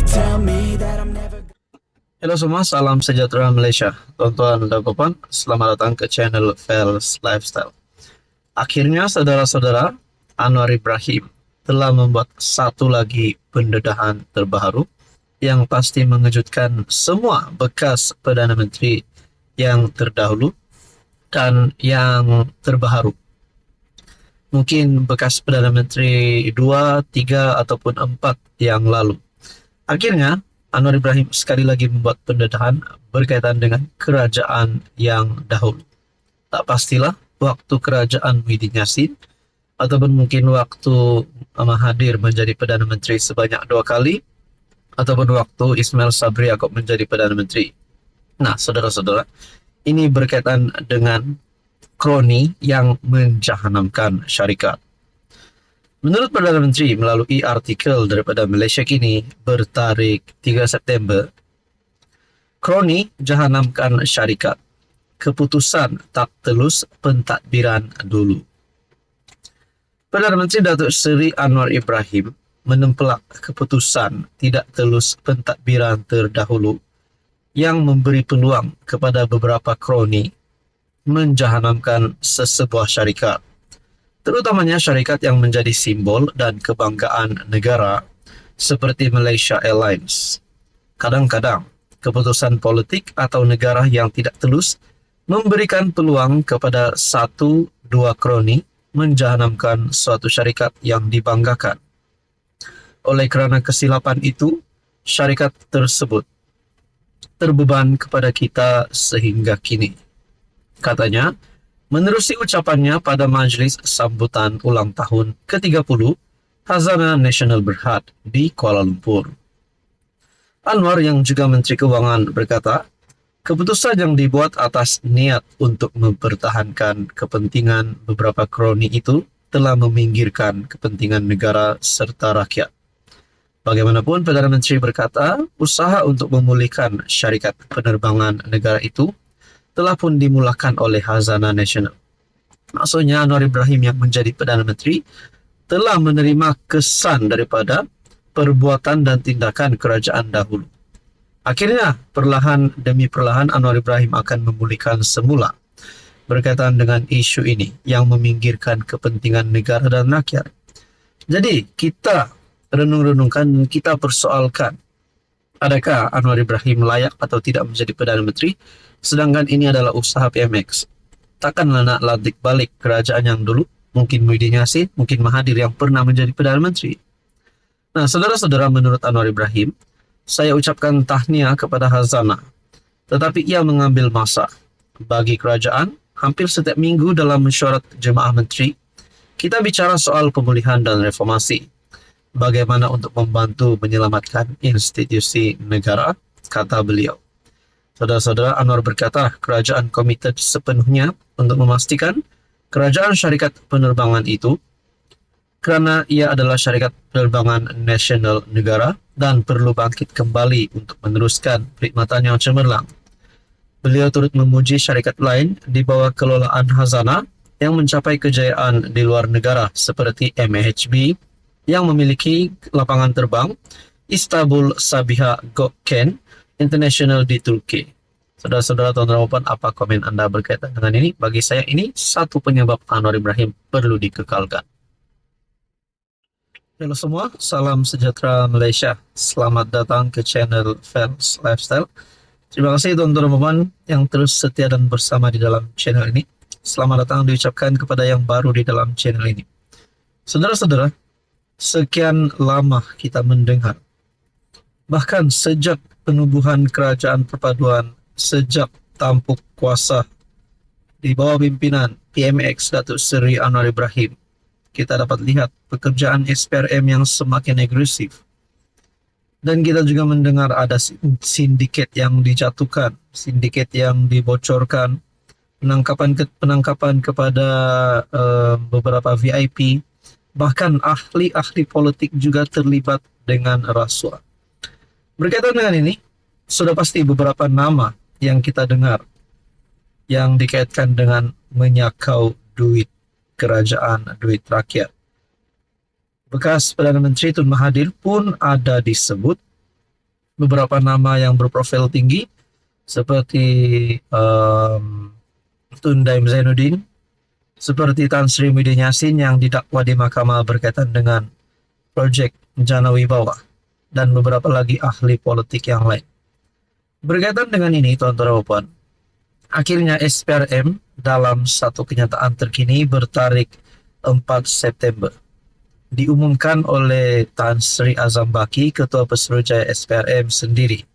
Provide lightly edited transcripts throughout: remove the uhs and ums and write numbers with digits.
tell me that I'm never. Halo semua, salam sejahtera Malaysia. Tuan-tuan dan puan, selamat datang ke channel Fels Lifestyle. Akhirnya saudara-saudara, Anwar Ibrahim telah membuat satu lagi pendedahan terbaru yang pasti mengejutkan semua bekas Perdana Menteri yang terdahulu dan yang terbaru. Mungkin bekas Perdana Menteri 2, 3, ataupun 4 yang lalu. Akhirnya, Anwar Ibrahim sekali lagi membuat pendedahan berkaitan dengan kerajaan yang dahulu. Tak pastilah waktu kerajaan Muhyiddin Yassin ataupun mungkin waktu Mahathir menjadi Perdana Menteri sebanyak 2 kali ataupun waktu Ismail Sabri Yaakob menjadi Perdana Menteri. Nah, saudara-saudara, ini berkaitan dengan kroni yang menjahanamkan syarikat. Menurut Perdana Menteri melalui artikel daripada Malaysia Kini bertarikh 3 September, kroni jahanamkan syarikat. Keputusan tak telus pentadbiran dulu. Perdana Menteri Datuk Seri Anwar Ibrahim menempelak keputusan tidak telus pentadbiran terdahulu yang memberi peluang kepada beberapa kroni menjahanamkan sesebuah syarikat, terutamanya syarikat yang menjadi simbol dan kebanggaan negara seperti Malaysia Airlines. Kadang-kadang, keputusan politik atau negara yang tidak telus memberikan peluang kepada 1-2 kroni menjahanamkan suatu syarikat yang dibanggakan. Oleh kerana kesilapan itu, syarikat tersebut terbeban kepada kita sehingga kini. Katanya, menerusi ucapannya pada majlis sambutan ulang tahun ke-30 Khazanah Nasional Berhad di Kuala Lumpur. Anwar yang juga Menteri Kewangan berkata, keputusan yang dibuat atas niat untuk mempertahankan kepentingan beberapa kroni itu telah meminggirkan kepentingan negara serta rakyat. Bagaimanapun, Perdana Menteri berkata, usaha untuk memulihkan syarikat penerbangan negara itu telah pun dimulakan oleh Khazanah Nasional. Maksudnya Anwar Ibrahim yang menjadi Perdana Menteri telah menerima kesan daripada perbuatan dan tindakan kerajaan dahulu. Akhirnya, perlahan demi perlahan Anwar Ibrahim akan memulihkan semula berkaitan dengan isu ini yang meminggirkan kepentingan negara dan rakyat. Jadi, kita renung-renungkan dan kita persoalkan, adakah Anwar Ibrahim layak atau tidak menjadi Perdana Menteri? Sedangkan ini adalah usaha PMX. Takkanlah nak lantik balik kerajaan yang dulu, mungkin Muhyiddin Yassin, mungkin Mahathir yang pernah menjadi Perdana Menteri. Nah, saudara-saudara, menurut Anwar Ibrahim, saya ucapkan tahniah kepada Khazanah. Tetapi ia mengambil masa. Bagi kerajaan, hampir setiap minggu dalam mesyuarat jemaah menteri, kita bicara soal pemulihan dan reformasi. Bagaimana untuk membantu menyelamatkan institusi negara, kata beliau. Saudara-saudara, Anwar berkata kerajaan komited sepenuhnya untuk memastikan kerajaan syarikat penerbangan itu kerana ia adalah syarikat penerbangan nasional negara dan perlu bangkit kembali untuk meneruskan perkhidmatan yang cemerlang. Beliau turut memuji syarikat lain di bawah kelolaan Khazanah yang mencapai kejayaan di luar negara seperti MHB yang memiliki lapangan terbang Istanbul Sabiha Gökçen International di Turki. Saudara-saudara, tuan-tuan, apa komen anda berkaitan dengan ini? Bagi saya, ini satu penyebab Anwar Ibrahim perlu dikekalkan. Halo semua, salam sejahtera Malaysia. Selamat datang ke channel Fels Lifestyle. Terima kasih tuan-tuan yang terus setia dan bersama di dalam channel ini. Selamat datang diucapkan kepada yang baru di dalam channel ini. Saudara-saudara, sekian lama kita mendengar, bahkan sejak penubuhan kerajaan perpaduan, sejak tampuk kuasa di bawah pimpinan PMX Datuk Seri Anwar Ibrahim, kita dapat lihat pekerjaan SPRM yang semakin agresif. Dan kita juga mendengar ada sindiket yang dijatuhkan, sindiket yang dibocorkan, penangkapan kepada beberapa VIP, bahkan ahli-ahli politik juga terlibat dengan rasuah. Berkaitan dengan ini, sudah pasti beberapa nama yang kita dengar yang dikaitkan dengan menyakau duit kerajaan, duit rakyat. Bekas Perdana Menteri Tun Mahathir pun ada disebut beberapa nama yang berprofil tinggi seperti Tun Daim Zainuddin, seperti Tan Sri Muhyiddin Yassin yang didakwa di mahkamah berkaitan dengan proyek Jana Wibawa, dan beberapa lagi ahli politik yang lain. Berkaitan dengan ini, tuan-tuan dan puan, akhirnya SPRM dalam satu kenyataan terkini bertarik 4 September diumumkan oleh Tan Sri Azam Baki, Ketua Pesuruhjaya SPRM sendiri.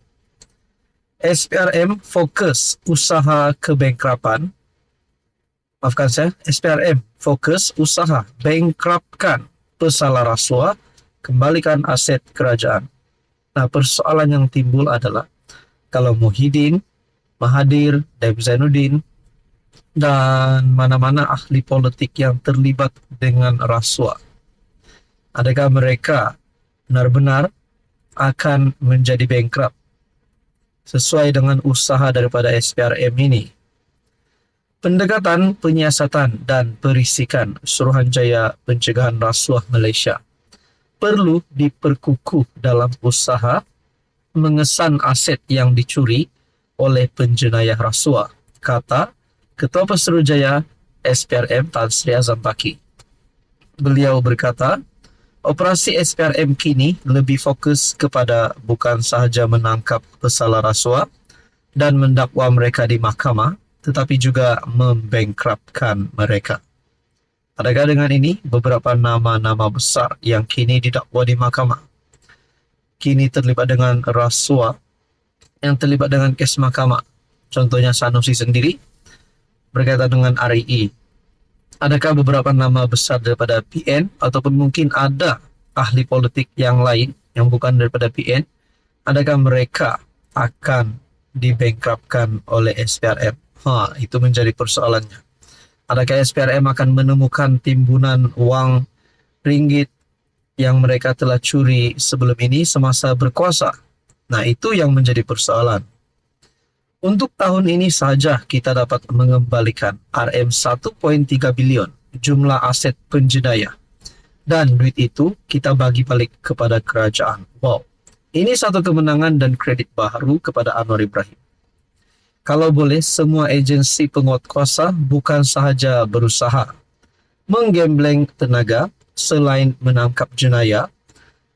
SPRM fokus usaha kebankrapan, SPRM fokus usaha bankruptkan pesalah rasuah, kembalikan aset kerajaan. Nah, persoalan yang timbul adalah kalau Muhyiddin, Mahathir, Daim Zainuddin, dan mana-mana ahli politik yang terlibat dengan rasuah, adakah mereka benar-benar akan menjadi bankrupt sesuai dengan usaha daripada SPRM ini? Pendekatan penyiasatan dan perisikan Suruhanjaya Pencegahan Rasuah Malaysia perlu diperkukuh dalam usaha mengesan aset yang dicuri oleh penjenayah rasuah, kata Ketua Pesuruhjaya SPRM Tan Sri Azam Baki. Beliau berkata, operasi SPRM kini lebih fokus kepada bukan sahaja menangkap pesalah rasuah dan mendakwa mereka di mahkamah, tetapi juga membankruptkan mereka. Adakah dengan ini beberapa nama-nama besar yang kini didakwa di mahkamah, kini terlibat dengan rasuah, yang terlibat dengan kes mahkamah, contohnya Sanusi sendiri, berkaitan dengan RIE. Adakah beberapa nama besar daripada PN ataupun mungkin ada ahli politik yang lain yang bukan daripada PN, adakah mereka akan dibankruptkan oleh SPRM? Itu menjadi persoalannya. Adakah SPRM akan menemukan timbunan wang ringgit yang mereka telah curi sebelum ini semasa berkuasa? Nah, itu yang menjadi persoalan. Untuk tahun ini saja kita dapat mengembalikan RM 1.3 bilion jumlah aset penjenayah. Dan duit itu kita bagi balik kepada kerajaan. Wow, ini satu kemenangan dan kredit baru kepada Anwar Ibrahim. Kalau boleh, semua agensi penguat kuasa bukan sahaja berusaha menggembleng tenaga selain menangkap jenayah,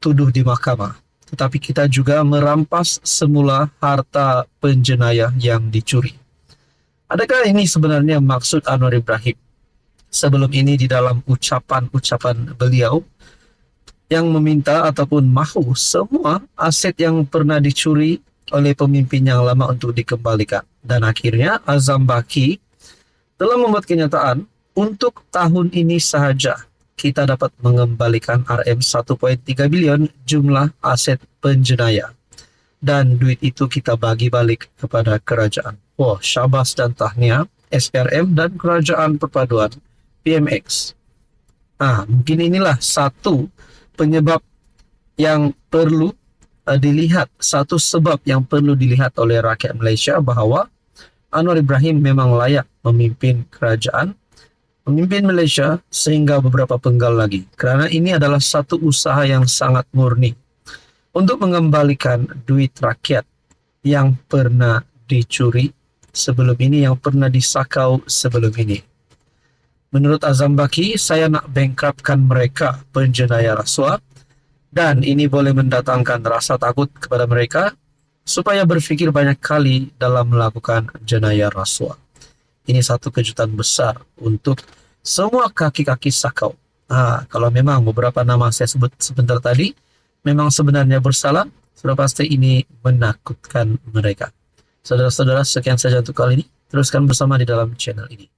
tuduh di mahkamah, tetapi kita juga merampas semula harta penjenayah yang dicuri. Adakah ini sebenarnya maksud Anwar Ibrahim? Sebelum ini di dalam ucapan-ucapan beliau yang meminta ataupun mahu semua aset yang pernah dicuri oleh pemimpin yang lama untuk dikembalikan. Dan akhirnya Azam Baki telah membuat kenyataan untuk tahun ini sahaja kita dapat mengembalikan RM 1.3 bilion jumlah aset penjenayah. Dan duit itu kita bagi balik kepada kerajaan. Wah, syabas dan tahniah SPRM dan Kerajaan Perpaduan PMX. Mungkin inilah satu penyebab yang perlu dilihat, satu sebab yang perlu dilihat oleh rakyat Malaysia bahawa Anwar Ibrahim memang layak memimpin kerajaan, memimpin Malaysia sehingga beberapa penggal lagi. Kerana ini adalah satu usaha yang sangat murni untuk mengembalikan duit rakyat yang pernah dicuri sebelum ini, yang pernah disakau sebelum ini. Menurut Azam Baki, saya nak bankruptkan mereka penjenayah rasuah, dan ini boleh mendatangkan rasa takut kepada mereka supaya berfikir banyak kali dalam melakukan jenayah rasuah. Ini satu kejutan besar untuk semua kaki-kaki sakau. Kalau memang beberapa nama saya sebut sebentar tadi memang sebenarnya bersalah, sudah pasti ini menakutkan mereka. Saudara-saudara, sekian saja untuk kali ini. Teruskan bersama di dalam channel ini.